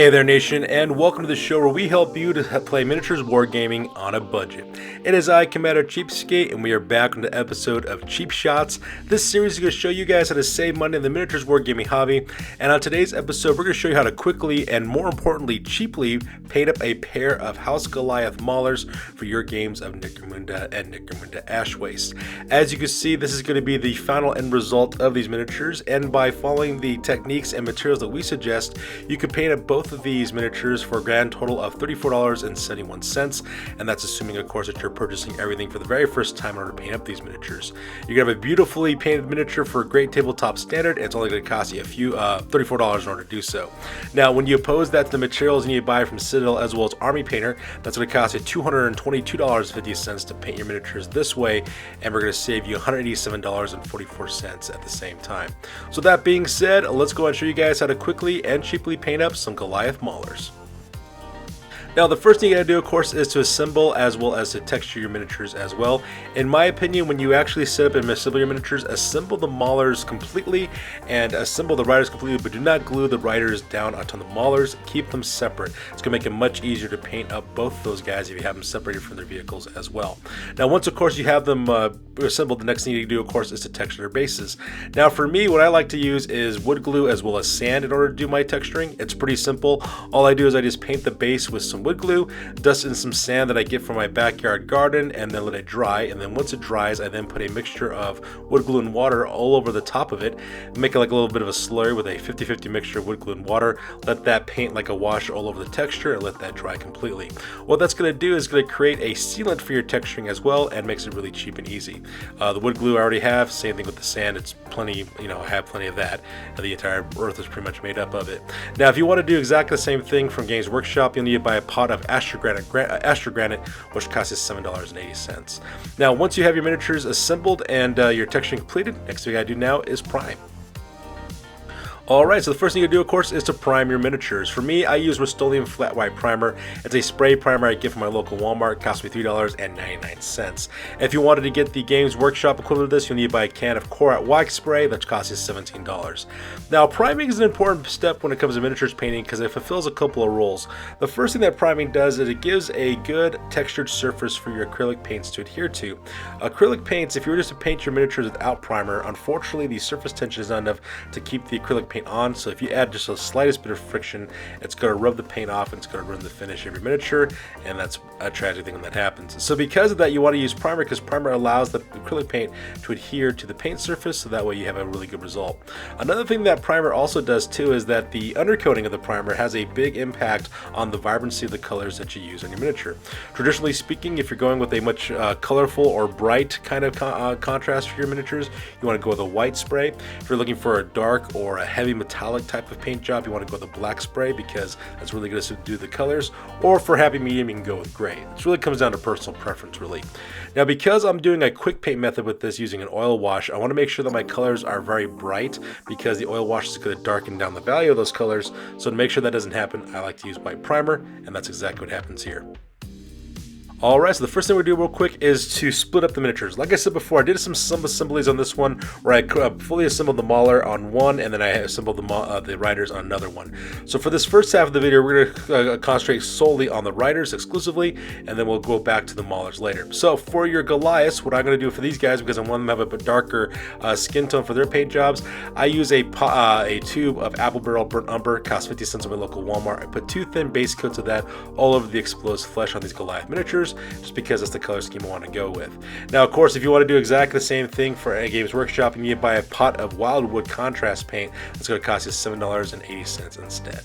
Hey there nation, and welcome to the show where we help you to play miniatures wargaming on a budget. It is I, Commander Cheapskate, and we are back on the episode of Cheap Shots. This series is going to show you guys how to save money in the miniatures wargaming hobby, and on today's episode we're going to show you how to quickly and more importantly cheaply paint up a pair of House Golaith Maulers for your games of Necromunda and Necromunda Ashwaste. As you can see, this is going to be the final end result of these miniatures, and by following the techniques and materials that we suggest, you can paint up both of these miniatures for a grand total of $34.71, and that's assuming of course that you're purchasing everything for the very first time in order to paint up these miniatures. You're gonna have a beautifully painted miniature for a great tabletop standard, and it's only going to cost you $34 in order to do so. Now when you oppose that to the materials you need to buy from Citadel as well as Army Painter, that's going to cost you $222.50 to paint your miniatures this way, and we're going to save you $187.44 at the same time. So that being said, let's go and show you guys how to quickly and cheaply paint up some Golaith Maulers. Now the first thing you gotta do of course is to assemble as well as to texture your miniatures as well. In my opinion, when you actually set up and assemble your miniatures, assemble the Maulers completely and assemble the riders completely, but do not glue the riders down onto the Maulers. Keep them separate. It's gonna make it much easier to paint up both those guys if you have them separated from their vehicles as well. Now once of course you have them assembled, the next thing you do of course is to texture their bases. Now for me, what I like to use is wood glue as well as sand in order to do my texturing. It's pretty simple. All I do is I just paint the base with some wood glue, dust in some sand that I get from my backyard garden, and then let it dry. And then once it dries, I then put a mixture of wood glue and water all over the top of it, make it like a little bit of a slurry with a 50-50 mixture of wood glue and water. Let that paint like a wash all over the texture and let that dry completely. What that's going to do is going to create a sealant for your texturing as well, and makes it really cheap and easy. The wood glue I already have, same thing with the sand. It's plenty, I have plenty of that. The entire earth is pretty much made up of it. Now if you want to do exactly the same thing from Games Workshop, you'll need to buy a pot of Astro Granite, which costs you $7.80. Now once you have your miniatures assembled and your texturing completed, next thing you gotta do now is prime. Alright, so the first thing you do of course is to prime your miniatures. For me, I use Rust-Oleum Flat White Primer. It's a spray primer I get from my local Walmart. It cost me $3.99. If you wanted to get the Games Workshop equivalent of this, you'll need to buy a can of Korat Wax Spray that costs you $17. Now priming is an important step when it comes to miniatures painting because it fulfills a couple of roles. The first thing that priming does is it gives a good textured surface for your acrylic paints to adhere to. Acrylic paints, if you were just to paint your miniatures without primer, unfortunately the surface tension is not enough to keep the acrylic paint on, so if you add just the slightest bit of friction, it's going to rub the paint off and it's going to ruin the finish of your miniature, and that's a tragic thing when that happens. So because of that, you want to use primer because primer allows the acrylic paint to adhere to the paint surface, so that way you have a really good result. Another thing that primer also does too is that the undercoating of the primer has a big impact on the vibrancy of the colors that you use on your miniature. Traditionally speaking, if you're going with a much colorful or bright kind of contrast for your miniatures, you want to go with a white spray. If you're looking for a dark or a heavy metallic type of paint job, you want to go with a black spray because that's really going to subdue the colors, or for happy medium you can go with gray. It really comes down to personal preference really. Now because I'm doing a quick paint method with this using an oil wash, I want to make sure that my colors are very bright because the oil wash is going to darken down the value of those colors. So to make sure that doesn't happen, I like to use white primer, and that's exactly what happens here. Alright, so the first thing we do real quick is to split up the miniatures. Like I said before, I did some assemblies on this one where I fully assembled the Mauler on one, and then I assembled the riders on another one. So for this first half of the video, we're going to concentrate solely on the riders exclusively, and then we'll go back to the Maulers later. So for your Goliaths, what I'm going to do for these guys, because I want them to have a darker skin tone for their paint jobs, I use a tube of Apple Barrel Burnt Umber, cost 50 cents at my local Walmart. I put 2 thin base coats of that all over the exposed flesh on these Goliath miniatures, just because that's the color scheme I want to go with. Now of course, if you want to do exactly the same thing for a Games Workshop, you need to buy a pot of Wildwood contrast paint. That's going to cost you $7.80 instead.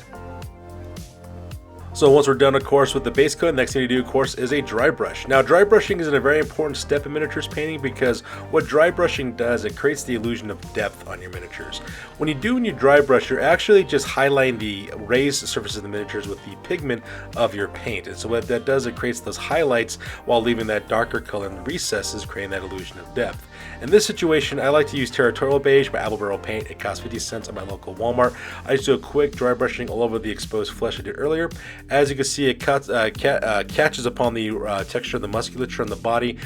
So once we're done of course with the base coat, the next thing you do of course is a dry brush. Now dry brushing is a very important step in miniatures painting because what dry brushing does, it creates the illusion of depth on your miniatures. When you dry brush, you're actually just highlighting the raised surfaces of the miniatures with the pigment of your paint. And so what that does, it creates those highlights while leaving that darker color in the recesses, creating that illusion of depth. In this situation, I like to use Territorial Beige by Apple Barrel Paint. It costs 50 cents at my local Walmart. I just do a quick dry brushing all over the exposed flesh I did earlier, As you can see, it catches upon the texture of the musculature on the body,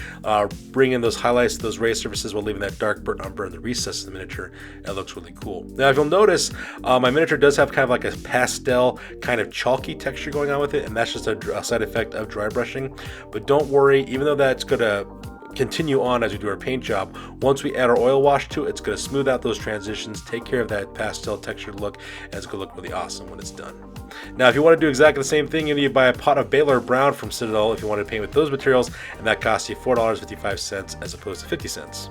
bringing those highlights to those raised surfaces while leaving that dark burnt umber in the recesses of the miniature. It looks really cool. Now, if you'll notice, my miniature does have kind of like a pastel, kind of chalky texture going on with it, and that's just a side effect of dry brushing. But don't worry, even though that's going to continue on as we do our paint job, once we add our oil wash to it, it's going to smooth out those transitions, take care of that pastel textured look, and it's going to look really awesome when it's done. Now, if you want to do exactly the same thing, you need to buy a pot of Baylor Brown from Citadel if you want to paint with those materials, and that costs you $4.55 as opposed to 50 cents.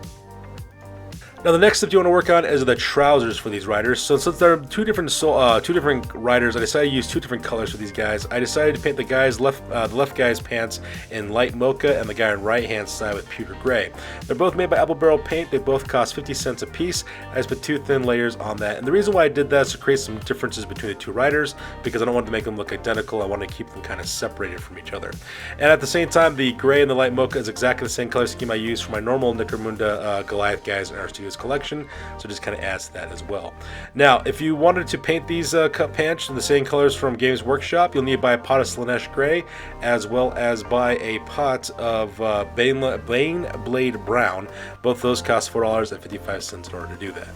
Now, the next step you want to work on is the trousers for these riders. So since there are two different riders, I decided to use two different colors for these guys. I decided to paint the left guy's pants in light mocha and the guy on the right hand side with pewter gray. They're both made by Apple Barrel Paint. They both cost 50 cents a piece. I just put two thin layers on that. And the reason why I did that is to create some differences between the two riders, because I don't want to make them look identical. I want to keep them kind of separated from each other. And at the same time, the gray and the light mocha is exactly the same color scheme I use for my normal Necromunda Goliath guys in our studios collection, so just kind of adds to that as well. Now, if you wanted to paint these cut pants in the same colors from Games Workshop, you'll need to buy a pot of Slanesh Gray, as well as buy a pot of Bane Blade Brown. Both those cost $4.55 in order to do that.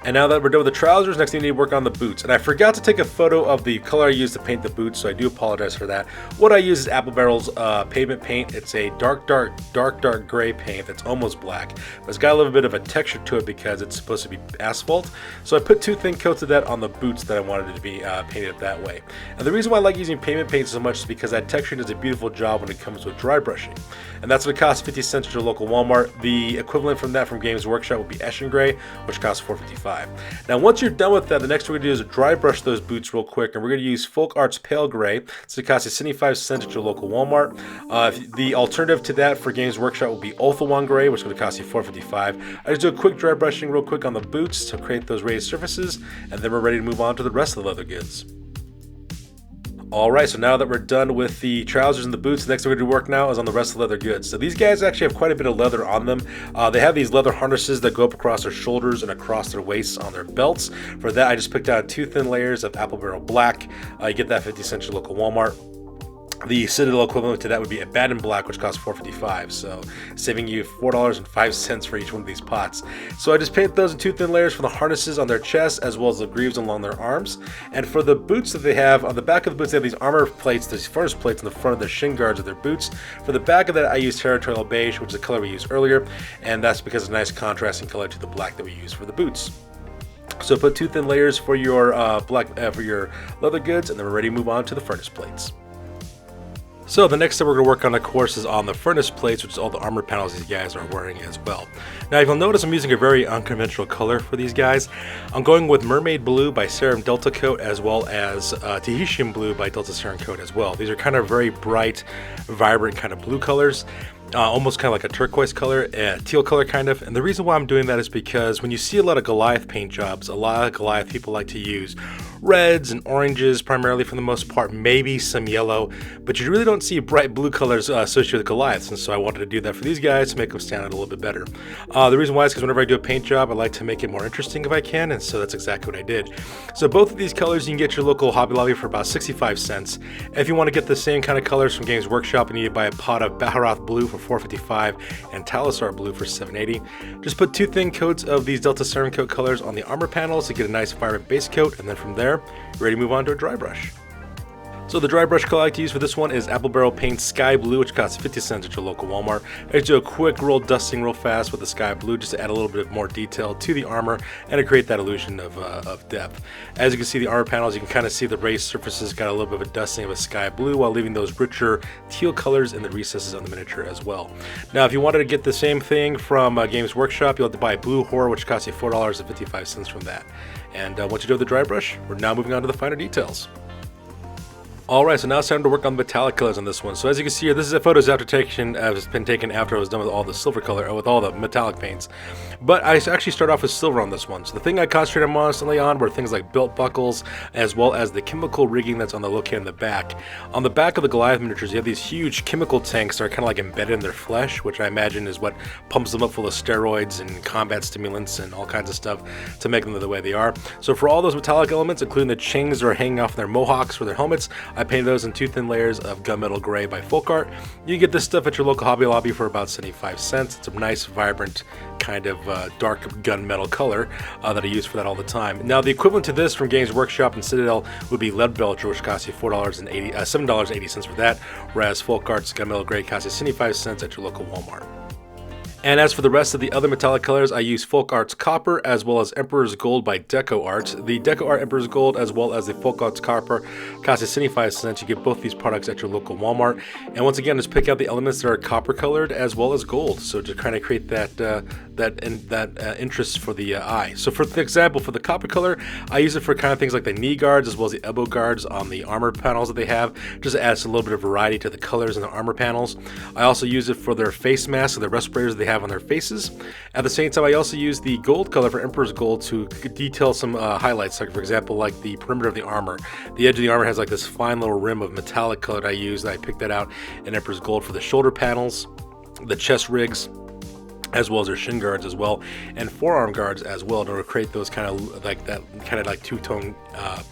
And now that we're done with the trousers, next thing you need to work on the boots. And I forgot to take a photo of the color I used to paint the boots, so I do apologize for that. What I use is Apple Barrel's pavement paint. It's a dark gray paint that's almost black, but it's got a little bit of a texture to it because it's supposed to be asphalt. So I put two thin coats of that on the boots that I wanted it to be painted that way. And the reason why I like using pavement paint so much is because that texture does a beautiful job when it comes with dry brushing. And that's what it costs 50 cents at your local Walmart. The equivalent from that from Games Workshop would be Eshin Gray, which costs $4.55. Now, once you're done with that, the next thing we're going to do is dry brush those boots real quick, and we're going to use Folk Arts Pale Gray. So it costs you 75 cents at your local Walmart. The alternative to that for Games Workshop will be Ulthuan Gray, which is going to cost you $4.55. I just do a quick dry brushing real quick on the boots to create those raised surfaces, and then we're ready to move on to the rest of the leather goods. Alright, so now that we're done with the trousers and the boots, the next thing we're going to work now is on the rest of the leather goods. So these guys actually have quite a bit of leather on them. They have these leather harnesses that go up across their shoulders and across their waists on their belts. For that, I just picked out two thin layers of Apple Barrel Black. You get that 50 cents at your local Walmart. The Citadel equivalent to that would be Abaddon Black, which costs $4.55, so saving you $4.05 for each one of these pots. So I just paint those in two thin layers for the harnesses on their chest, as well as the greaves along their arms. And for the boots that they have, on the back of the boots, they have these armor plates, these furnace plates on the front of the shin guards of their boots. For the back of that, I use Territorial Beige, which is the color we used earlier, and that's because it's a nice contrasting color to the black that we use for the boots. So put two thin layers for your for your leather goods, and then we're ready to move on to the furnace plates. So the next step we're going to work on, of course, is on the furnace plates, which is all the armor panels these guys are wearing as well. Now, if you'll notice, I'm using a very unconventional color for these guys. I'm going with Mermaid Blue by Serum Delta Coat, as well as Tahitian Blue by Delta Serum Coat as well. These are kind of very bright, vibrant kind of blue colors. Almost kind of like a turquoise color, teal color kind of. And the reason why I'm doing that is because when you see a lot of Goliath paint jobs, a lot of Goliath people like to use reds and oranges primarily for the most part, maybe some yellow, but you really don't see bright blue colors associated with Goliaths, and so I wanted to do that for these guys to make them stand out a little bit better. The reason why is because whenever I do a paint job, I like to make it more interesting if I can, and so that's exactly what I did. So both of these colors you can get your local Hobby Lobby for about 65 cents. If you want to get the same kind of colors from Games Workshop, you need to buy a pot of Baharoth Blue for $4.55 and Talisar Blue for $7.80. Just put two thin coats of these Delta Serum Coat colors on the armor panels to get a nice vibrant base coat, and then from there, you're ready to move on to a dry brush. So the dry brush color I like to use for this one is Apple Barrel Paint Sky Blue, which costs 50 cents at your local Walmart. I just do a quick roll dusting real fast with the Sky Blue just to add a little bit of more detail to the armor and to create that illusion of depth. As you can see, the armor panels, you can kind of see the raised surfaces got a little bit of a dusting of a Sky Blue while leaving those richer teal colors in the recesses on the miniature as well. Now, if you wanted to get the same thing from Games Workshop, you'll have to buy Blue Horror, which costs you $4.55 from that. And once you do the dry brush, we're now moving on to the finer details. Alright, so now it's time to work on the metallic colors on this one. So as you can see here, this is a photos has been taken after I was done with all the silver color, or with all the metallic paints. But I actually start off with silver on this one. So the thing I concentrated mostly on were things like belt buckles, as well as the chemical rigging that's on the located in the back. On the back of the Goliath miniatures, you have these huge chemical tanks that are kind of like embedded in their flesh, which I imagine is what pumps them up full of steroids and combat stimulants and all kinds of stuff to make them the way they are. So for all those metallic elements, including the chains that are hanging off their mohawks for their helmets, I painted those in 2 thin layers of gunmetal gray by Folk Art. You can get this stuff at your local Hobby Lobby for about 75 cents. It's a nice, vibrant, kind of dark gunmetal color that I use for that all the time. Now, the equivalent to this from Games Workshop and Citadel would be Lead Belcher, which costs you $7.80 for that, whereas Folk Art's gunmetal gray costs you 75 cents at your local Walmart. And as for the rest of the other metallic colors, I use Folk Art's Copper as well as Emperor's Gold by Deco Art. The Deco Art Emperor's Gold as well as the Folk Art's Copper cost you 75 cents. You get both these products at your local Walmart. And once again, just pick out the elements that are copper colored as well as gold, so to kind of create that interest for the eye. So for example, for the copper color, I use it for kind of things like the knee guards as well as the elbow guards on the armor panels that they have, just to add a little bit of variety to the colors in the armor panels. I also use it for their face masks and the respirators they have on their faces. At the same time, I also use the gold color for Emperor's Gold to detail some highlights, like for example, like the perimeter of the armor. The edge of the armor has like this fine little rim of metallic color that I use, and I picked that out in Emperor's Gold for the shoulder panels, the chest rigs, as well as their shin guards as well, and forearm guards as well, to create those kind of like two-tone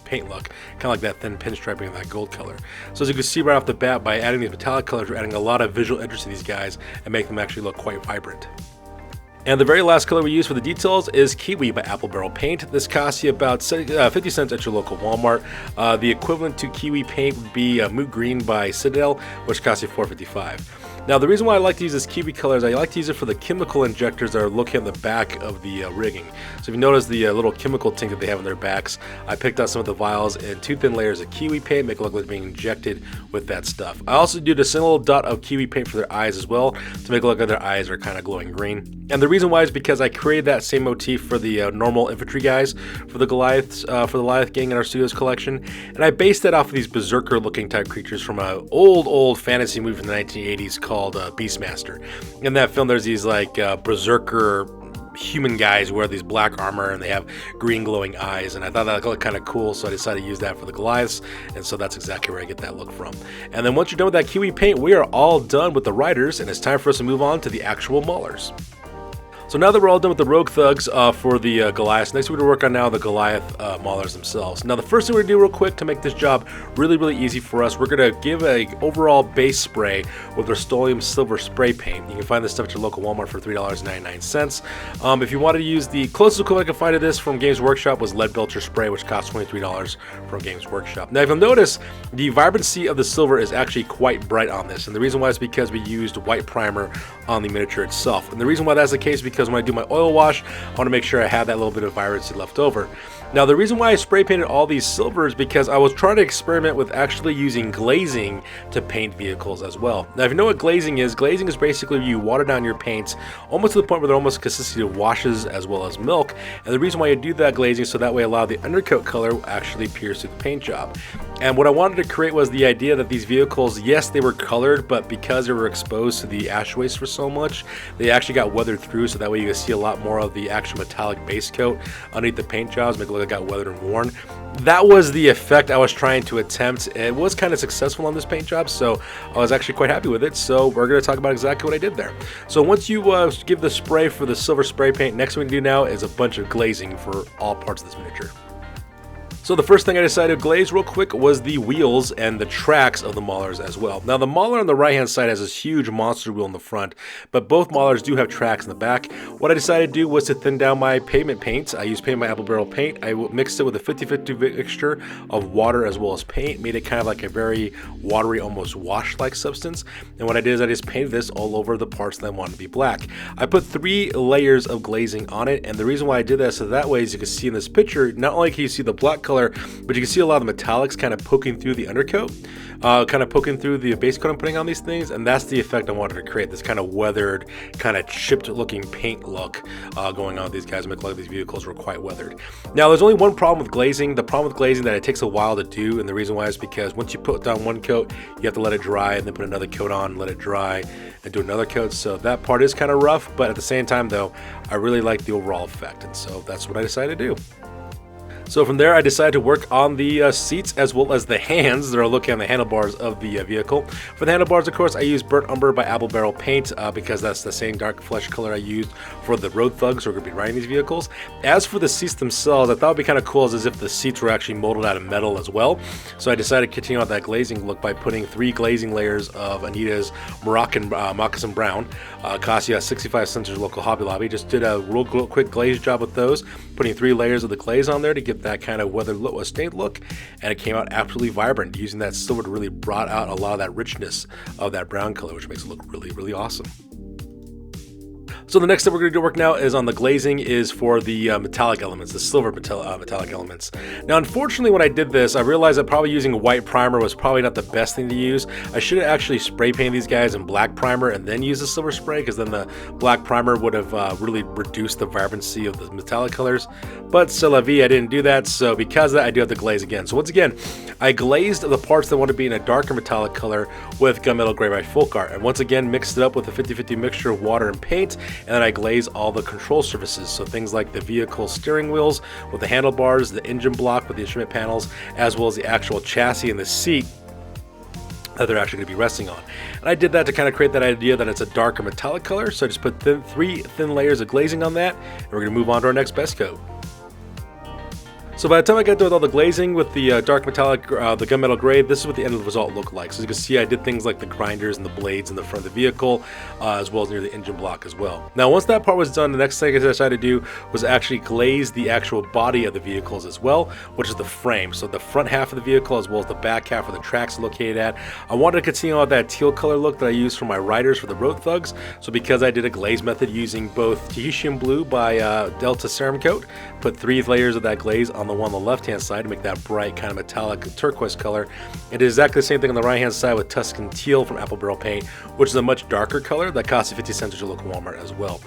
paint look, kind of like that thin pinstriping of that gold color. So as you can see right off the bat, by adding these metallic colors, we're adding a lot of visual interest to these guys and make them actually look quite vibrant. And the very last color we use for the details is Kiwi by Apple Barrel Paint. This costs you about 50 cents at your local Walmart. The equivalent to Kiwi paint would be Moot Green by Citadel, which costs you $4.55. Now, the reason why I like to use this Kiwi color is I like to use it for the chemical injectors that are located on the back of the rigging. So if you notice the little chemical tank that they have on their backs, I picked out some of the vials in 2 thin layers of Kiwi paint, make it look like being injected with that stuff. I also do the single dot of Kiwi paint for their eyes as well, to make it look like their eyes are kind of glowing green. And the reason why is because I created that same motif for the normal infantry guys for the Goliaths, for the Goliath gang in our studios collection, and I based that off of these berserker looking type creatures from an old fantasy movie from the 1980s called Beastmaster. In that film, there's these like berserker human guys who wear these black armor and they have green glowing eyes, and I thought that looked kind of cool, so I decided to use that for the Goliaths, and so that's exactly where I get that look from. And then once you're done with that Kiwi paint, we are all done with the riders, and it's time for us to move on to the actual Maulers. So now that we're all done with the Rogue Thugs for the Goliath, next we're going to work on now the Goliath Maulers themselves. Now the first thing we're going to do real quick to make this job really easy for us, we're going to give a overall base spray with Rust-Oleum Silver Spray Paint. You can find this stuff at your local Walmart for $3.99. If you wanted to use the closest equivalent I could find to this from Games Workshop was Lead Belcher Spray, which costs $23 from Games Workshop. Now if you'll notice, the vibrancy of the silver is actually quite bright on this, and the reason why is because we used white primer on the miniature itself. And the reason why that's the case is because when I do my oil wash, I want to make sure I have that little bit of vibrancy left over. Now the reason why I spray painted all these silvers is because I was trying to experiment with actually using glazing to paint vehicles as well. Now if you know what glazing is basically you water down your paints almost to the point where they're almost consistency of washes as well as milk. And the reason why you do that glazing is so that way a lot of the undercoat color actually appears through the paint job. And what I wanted to create was the idea that these vehicles, yes, they were colored, but because they were exposed to the ash waste for so much, they actually got weathered through, so that way you can see a lot more of the actual metallic base coat underneath the paint jobs, make it look like it got weathered and worn. That was the effect I was trying to attempt. It was kind of successful on this paint job, so I was actually quite happy with it. So we're going to talk about exactly what I did there. So once you give the spray for the silver spray paint, next thing we do now is a bunch of glazing for all parts of this miniature. So the first thing I decided to glaze real quick was the wheels and the tracks of the Maulers as well. Now the Mauler on the right hand side has this huge monster wheel in the front, but both Maulers do have tracks in the back. What I decided to do was to thin down my pavement paint. I used paint by Apple Barrel Paint. I mixed it with a 50-50 mixture of water as well as paint, made it kind of like a very watery, almost wash-like substance. And what I did is I just painted this all over the parts that I wanted to be black. I put 3 layers of glazing on it, and the reason why I did that is so that way, as you can see in this picture, not only can you see the black color color, but you can see a lot of the metallics kind of poking through the undercoat, kind of poking through the base coat I'm putting on these things, and that's the effect I wanted to create, this kind of weathered, kind of chipped looking paint look going on with these guys, make look like these vehicles were quite weathered. Now there's only one problem with glazing. The problem with glazing that it takes a while to do, and the reason why is because once you put down one coat, you have to let it dry and then put another coat on, let it dry, and do another coat. So that part is kind of rough, but at the same time though, I really like the overall effect, and so that's what I decided to do. So from there, I decided to work on the seats as well as the hands that are looking on the handlebars of the vehicle. For the handlebars, of course, I used Burnt Umber by Apple Barrel Paint because that's the same dark flesh color I used for the road thugs who are going to be riding these vehicles. As for the seats themselves, I thought it would be kind of cool as if the seats were actually molded out of metal as well. So I decided to continue on that glazing look by putting 3 glazing layers of Anita's Moroccan Moccasin Brown. Cost you 65 cents at your local Hobby Lobby. Just did a real quick glaze job with those, putting 3 layers of the glaze on there to give that kind of weathered look, stained look, and it came out absolutely vibrant. Using that silver to really brought out a lot of that richness of that brown color, which makes it look really, really awesome. So the next step we're going to do work now is on the glazing is for the metallic elements, the silver metallic elements. Now, unfortunately, when I did this, I realized that probably using a white primer was probably not the best thing to use. I should have actually spray painted these guys in black primer and then use the silver spray, because then the black primer would have really reduced the vibrancy of the metallic colors. But c'est la vie, I didn't do that, so because of that, I do have to glaze again. So once again, I glazed the parts that want to be in a darker metallic color with Gunmetal Gray by Folk Art, and once again mixed it up with a 50-50 mixture of water and paint, and then I glaze all the control surfaces, so things like the vehicle steering wheels with the handlebars, the engine block with the instrument panels, as well as the actual chassis and the seat that they're actually going to be resting on. And I did that to kind of create that idea that it's a darker metallic color, so I just put 3 thin layers of glazing on that, and we're going to move on to our next best coat. So by the time I got done with all the glazing with the dark metallic, the gunmetal gray, this is what the end of the result looked like. So you can see I did things like the grinders and the blades in the front of the vehicle, as well as near the engine block as well. Now once that part was done, the next thing I decided to do was actually glaze the actual body of the vehicles as well, which is the frame. So the front half of the vehicle as well as the back half where the tracks are located at. I wanted to continue on that teal color look that I used for my riders for the road thugs. So because I did a glaze method using both Tahitian Blue by Delta Ceram Coat, put 3 layers of that glaze on the one on the left hand side to make that bright kind of metallic turquoise color. It is exactly the same thing on the right hand side with Tuscan Teal from Apple Barrel Paint, which is a much darker color that costs you 50 cents at your local Walmart as well.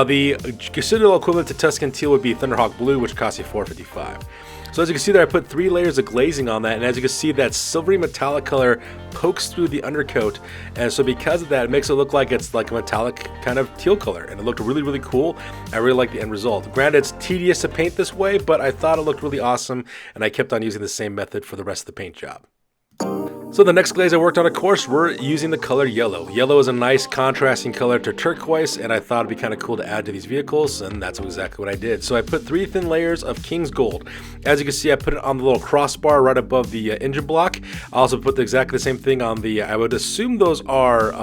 The considerable equivalent to Tuscan Teal would be Thunderhawk Blue, which costs you $4.55. So as you can see there, I put 3 layers of glazing on that, and as you can see, that silvery metallic color pokes through the undercoat, and so because of that, it makes it look like it's like a metallic kind of teal color, and it looked really, really cool. I really like the end result. Granted, it's tedious to paint this way, but I thought it looked really awesome, and I kept on using the same method for the rest of the paint job. So the next glaze I worked on, of course, we're using the color yellow. Yellow is a nice contrasting color to turquoise, and I thought it'd be kind of cool to add to these vehicles, and that's exactly what I did. So I put 3 thin layers of King's Gold. As you can see, I put it on the little crossbar right above the engine block. I also put exactly the same thing on the, I would assume those are,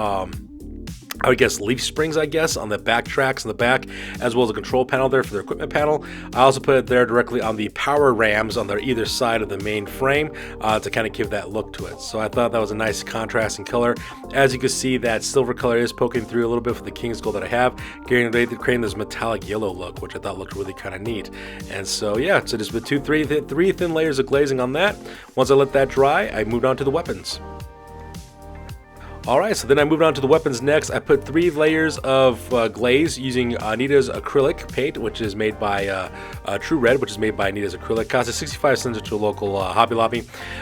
I would guess leaf springs, on the back tracks in the back, as well as a control panel there for their equipment panel. I also put it there directly on the power rams on their either side of the main frame to kind of give that look to it. So I thought that was a nice contrasting color. As you can see, that silver color is poking through a little bit for the King's Gold that I have, creating this metallic yellow look, which I thought looked really kind of neat. And so yeah, so just with 3 thin layers of glazing on that. Once I let that dry, I moved on to the weapons. Alright, so then I moved on to the weapons next. I put 3 layers of glaze using Anita's acrylic paint, which is made by True Red, which is made by Anita's acrylic. Costs 65 cents at your local Hobby Lobby.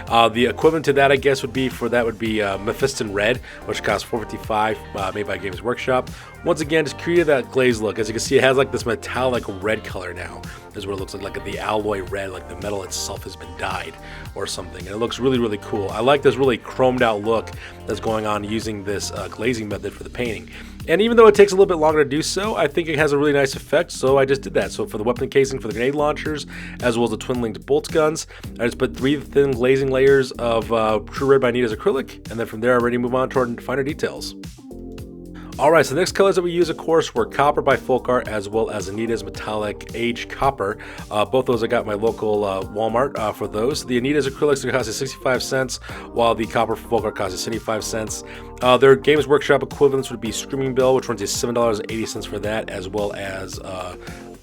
The equivalent to that, I guess, would be Mephiston Red, which costs $4.55, made by Games Workshop. Once again, just created that glaze look. As you can see, it has like this metallic red color now. This is what it looks like the alloy red, like the metal itself has been dyed or something. And it looks really, really cool. I like this really chromed out look that's going on using this glazing method for the painting. And even though it takes a little bit longer to do so, I think it has a really nice effect, so I just did that. So for the weapon casing for the grenade launchers, as well as the twin-linked bolt guns, I just put 3 thin glazing layers of True Red by Anita's acrylic, and then from there I'm ready to move on to our finer details. Alright, so the next colors that we use, of course, were Copper by Folk Art, as well as Anita's Metallic Aged Copper. Both those I got at my local Walmart for those. The Anita's acrylics cost 65 cents, while the Copper for Folk Art cost 75 cents. Their Games Workshop equivalents would be Screaming Bell, which runs you $7.80 for that, as well as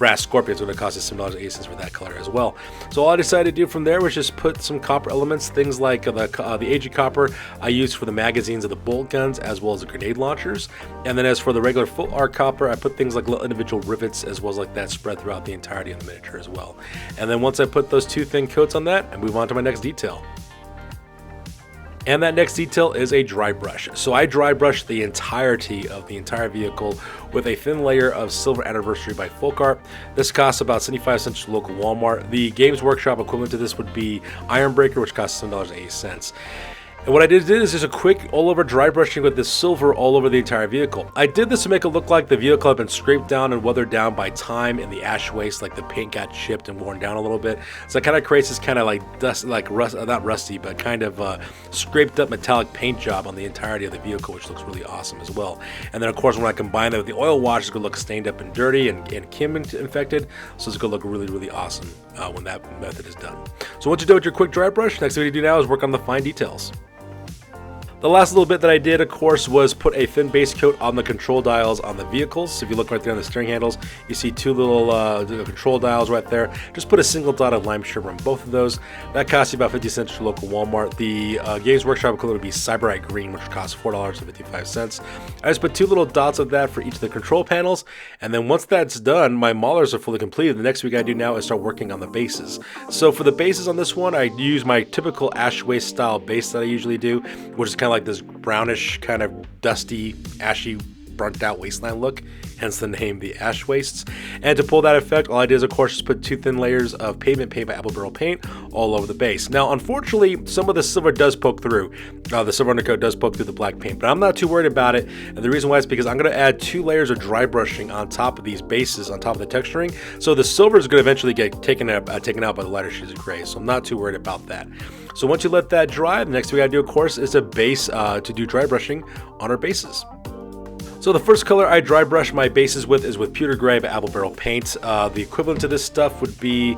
brass scorpion is going to cost you $7.80 for that color as well. So all I decided to do from there was just put some copper elements, things like the AG copper I used for the magazines of the bolt guns as well as the grenade launchers. And then as for the regular full art copper, I put things like little individual rivets as well as like that spread throughout the entirety of the miniature as well. And then once I put those two thin coats on that, I move on to my next detail. And that next detail is a dry brush. So I dry brushed the entirety of the entire vehicle with a thin layer of Silver Anniversary by Folk Art. This costs about 75 cents at local Walmart. The Games Workshop equivalent to this would be Ironbreaker, which costs $7.80. And what I did is just a quick all-over dry brushing with this silver all over the entire vehicle. I did this to make it look like the vehicle had been scraped down and weathered down by time and the ash waste, like the paint got chipped and worn down a little bit. So it kind of creates this kind of like dust, like rust, not rusty, but kind of scraped up metallic paint job on the entirety of the vehicle, which looks really awesome as well. And then of course when I combine that with the oil wash, it's going to look stained up and dirty and Kim infected. So it's going to look really, really awesome when that method is done. So once you're done with your quick dry brush, next thing you do now is work on the fine details. The last little bit that I did, of course, was put a thin base coat on the control dials on the vehicles. So if you look right there on the steering handles, you see two little control dials right there. Just put a single dot of lime shimmer on both of those. That costs you about 50 cents at your local Walmart. The Games Workshop equivalent would be Cyberite Green, which costs $4.55. I just put two little dots of that for each of the control panels. And then once that's done, my Maulers are fully completed. The next week I do now is start working on the bases. So for the bases on this one, I use my typical ash waste style base that I usually do, which is kind of like this brownish, kind of dusty, ashy, burnt out wasteland look, hence the name the ash wastes. And to pull that effect, all I did is of course just put two thin layers of pavement paint by Apple Barrel paint all over the base. Now unfortunately some of the silver does poke through, the silver undercoat does poke through the black paint, but I'm not too worried about it. And the reason why is because I'm going to add 2 layers of dry brushing on top of these bases, on top of the texturing, so the silver is going to eventually get taken out by the lighter shades of gray, so I'm not too worried about that. So once you let that dry, the next thing we gotta do, of course, is a base to do dry brushing on our bases. So the first color I dry brush my bases with is with Pewter Gray by Apple Barrel Paint. The equivalent to this stuff would be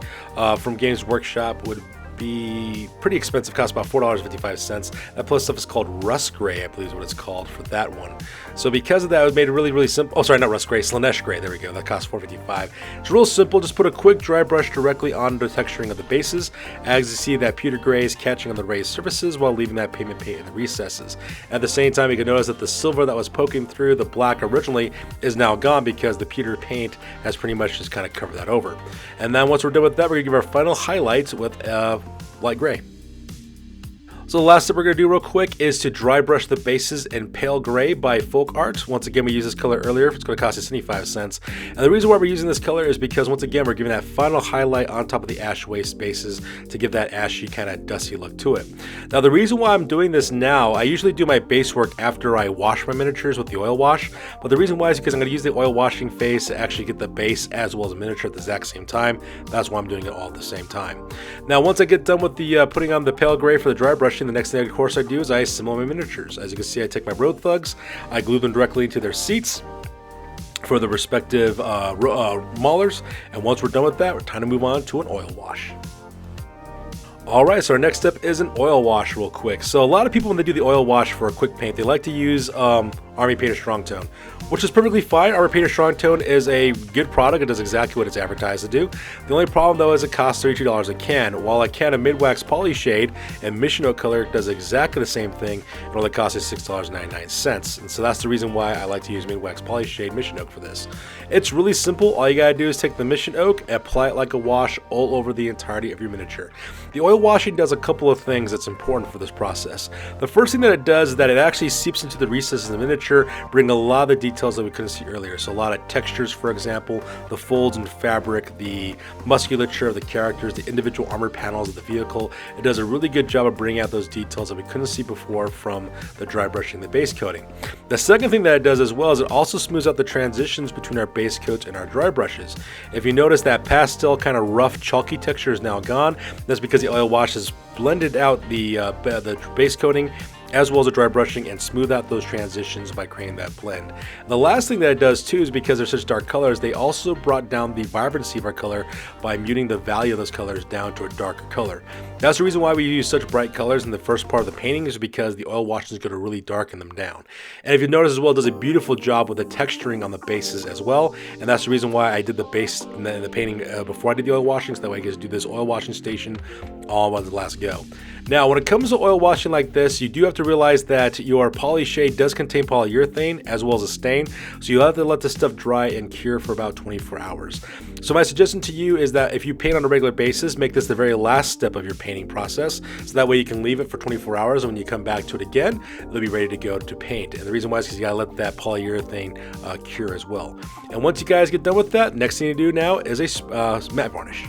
from Games Workshop would be pretty expensive, costs about $4.55. That plus stuff is called Rust Gray, I believe is what it's called for that one. So because of that, it made it really, really simple. Oh, sorry, not Rust Gray, Slanesh Gray. There we go. That costs $4.55. It's real simple. Just put a quick dry brush directly on the texturing of the bases. As you see, that Pewter Gray is catching on the raised surfaces while leaving that pavement paint in the recesses. At the same time, you can notice that the silver that was poking through the black originally is now gone because the pewter paint has pretty much just kind of covered that over. And then once we're done with that, we're going to give our final highlights with light gray. So the last step we're going to do real quick is to dry brush the bases in Pale Gray by Folk Art. Once again, we used this color earlier. It's going to cost us 75 cents. And the reason why we're using this color is because, once again, we're giving that final highlight on top of the ash waste bases to give that ashy, kind of dusty look to it. Now, the reason why I'm doing this now, I usually do my base work after I wash my miniatures with the oil wash. But the reason why is because I'm going to use the oil washing phase to actually get the base as well as a miniature at the exact same time. That's why I'm doing it all at the same time. Now, once I get done with the putting on the Pale Gray for the dry brushing, the next thing, of course, I do is I assemble my miniatures. As you can see, I take my road thugs, I glue them directly into their seats for the respective maulers, and once we're done with that, we're time to move on to an oil wash. Alright, so our next step is an oil wash real quick. So a lot of people, when they do the oil wash for a quick paint, they like to use Army Painter Strong Tone, which is perfectly fine. Army Painter Strong Tone is a good product. It does exactly what it's advertised to do. The only problem though is it costs $32 a can, while a can of Mid-Wax Poly Shade and Mission Oak color does exactly the same thing. It only costs us $6.99. And so that's the reason why I like to use Mid-Wax Poly Shade Mission Oak for this. It's really simple. All you gotta do is take the Mission Oak and apply it like a wash all over the entirety of your miniature. The oil washing does a couple of things that's important for this process. The first thing that it does is that it actually seeps into the recesses of the miniature, bring a lot of the details that we couldn't see earlier. So a lot of textures, for example, the folds in fabric, the musculature of the characters, the individual armor panels of the vehicle. It does a really good job of bringing out those details that we couldn't see before from the dry brushing, the base coating. The second thing that it does as well is it also smooths out the transitions between our base coats and our dry brushes. If you notice, that pastel kind of rough chalky texture is now gone. That's because the oil wash has blended out the base coating as well as a dry brushing, and smooth out those transitions by creating that blend. And the last thing that it does too is because they're such dark colors, they also brought down the vibrancy of our color by muting the value of those colors down to a darker color. That's the reason why we use such bright colors in the first part of the painting, is because the oil wash is going to really darken them down. And if you notice as well, it does a beautiful job with the texturing on the bases as well, and that's the reason why I did the base in the painting before I did the oil washing, so that way I can do this oil washing station all on the last go. Now, when it comes to oil washing like this, you do have to realize that your poly shade does contain polyurethane as well as a stain, so you have to let this stuff dry and cure for about 24 hours. So my suggestion to you is that if you paint on a regular basis, make this the very last step of your painting process, so that way you can leave it for 24 hours, and when you come back to it again, it'll be ready to go to paint. And the reason why is because you gotta let that polyurethane cure as well. And once you guys get done with that, next thing to do now is a matte varnish.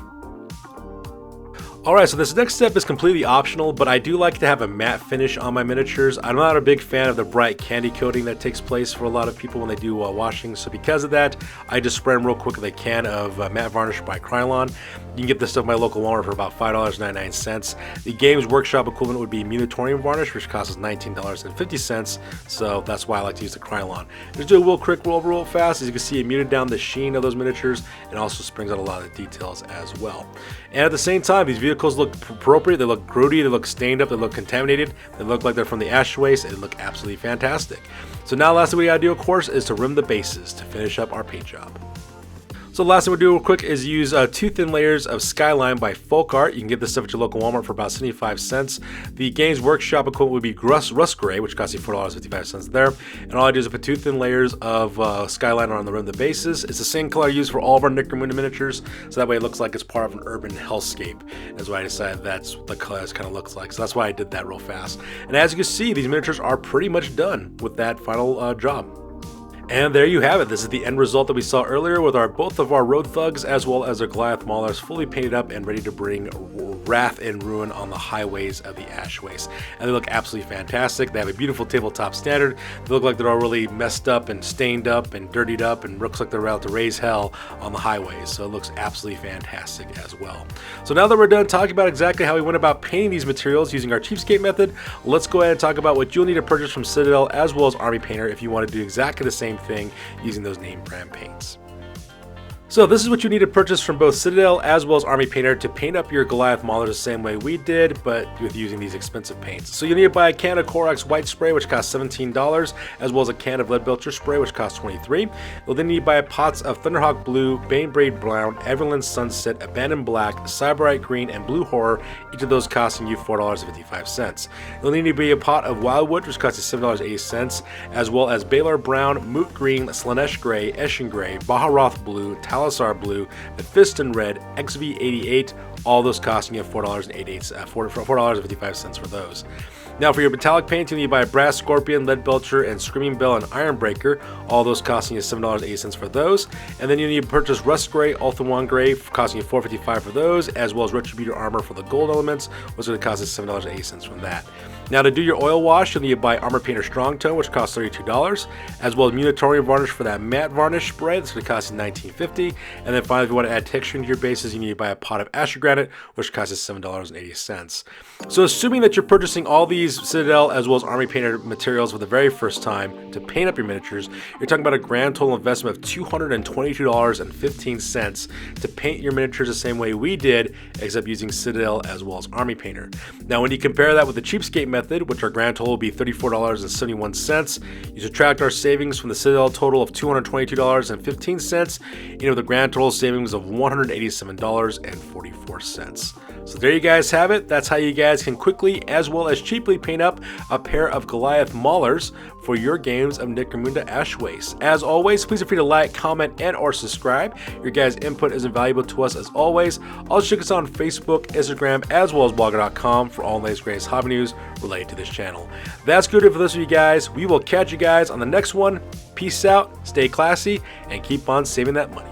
Alright, so this next step is completely optional, but I do like to have a matte finish on my miniatures. I'm not a big fan of the bright candy coating that takes place for a lot of people when they do washing, so because of that, I just spray them real quick with a can of matte varnish by Krylon. You can get this stuff at my local Walmart for about $5.99. The Games Workshop equivalent would be Munitorium varnish, which costs $19.50, so that's why I like to use the Krylon. Just do a real quick roll real fast. As you can see, it muted down the sheen of those miniatures and also springs out a lot of the details as well. And at the same time, these vehicles look appropriate, they look grody, they look stained up, they look contaminated, they look like they're from the ash waste, and they look absolutely fantastic. So now last thing we gotta do, of course, is to rim the bases to finish up our paint job. So the last thing we'll do real quick is use 2 thin layers of Skyline by Folk Art. You can get this stuff at your local Walmart for about 75 cents. The Games Workshop equivalent would be Rust Gray, which costs you $4.55 there. And all I do is I put 2 thin layers of Skyline on the rim of the bases. It's the same color I use for all of our Necromunda miniatures, so that way it looks like it's part of an urban hellscape. That's why I decided that's what the color kind of looks like. So that's why I did that real fast. And as you can see, these miniatures are pretty much done with that final job. And there you have it. This is the end result that we saw earlier with both of our road thugs as well as our Goliath Maulers fully painted up and ready to bring wrath and ruin on the highways of the ash waste. And they look absolutely fantastic. They have a beautiful tabletop standard. They look like they're all really messed up and stained up and dirtied up, and looks like they're about to raise hell on the highways. So it looks absolutely fantastic as well. So now that we're done talking about exactly how we went about painting these materials using our Cheapskate method, let's go ahead and talk about what you'll need to purchase from Citadel as well as Army Painter if you want to do exactly the same thing using those name brand paints. So this is what you need to purchase from both Citadel as well as Army Painter to paint up your Goliath Maulers the same way we did, but with using these expensive paints. So you need to buy a can of Corax White Spray, which costs $17, as well as a can of Leadbelcher Spray, which costs $23. You'll then need to buy pots of Thunderhawk Blue, Banebraid Brown, Everland Sunset, Abandoned Black, Cyberite Green, and Blue Horror, each of those costing you $4.55. You'll need to buy a pot of Wildwood, which costs you $7.80, as well as Baylor Brown, Moot Green, Slanesh Gray, Eshin Gray, Baharoth Blue, Talisar Blue, Mephiston Red, XV88, all those costing you $4.55 for those. Now for your metallic paint, you need to buy Brass Scorpion, Leadbelcher, and Screaming Bell and Ironbreaker, all those costing you $7.80 for those. And then you need to purchase Rust Gray, Ulthuan Gray, costing you $4.55 for those, as well as Retributor Armor for the gold elements, which is going to cost us $7.80 from that. Now to do your oil wash, you'll need to buy Armor Painter Strong Tone, which costs $32, as well as Munitorium Varnish for that matte varnish spray, that's going to cost you $19.50. And then finally, if you want to add texture into your bases, you need to buy a pot of Asher Granite, which costs us $7.80. So assuming that you're purchasing all these Citadel as well as Army Painter materials for the very first time to paint up your miniatures, you're talking about a grand total investment of $222.15 to paint your miniatures the same way we did, except using Citadel as well as Army Painter. Now when you compare that with the Cheapskate method, which our grand total will be $34.71, you subtract our savings from the Citadel total of $222.15, you know, the grand total savings of $187.44. So there you guys have it. That's how you guys can quickly as well as cheaply paint up a pair of Goliath Maulers for your games of Necromunda Ash Waste. As always, please feel free to like, comment, and or subscribe. Your guys' input is invaluable to us as always. Also check us out on Facebook, Instagram, as well as blogger.com for all the latest greatest hobby news related to this channel. That's good for those of you guys. We will catch you guys on the next one. Peace out, stay classy, and keep on saving that money.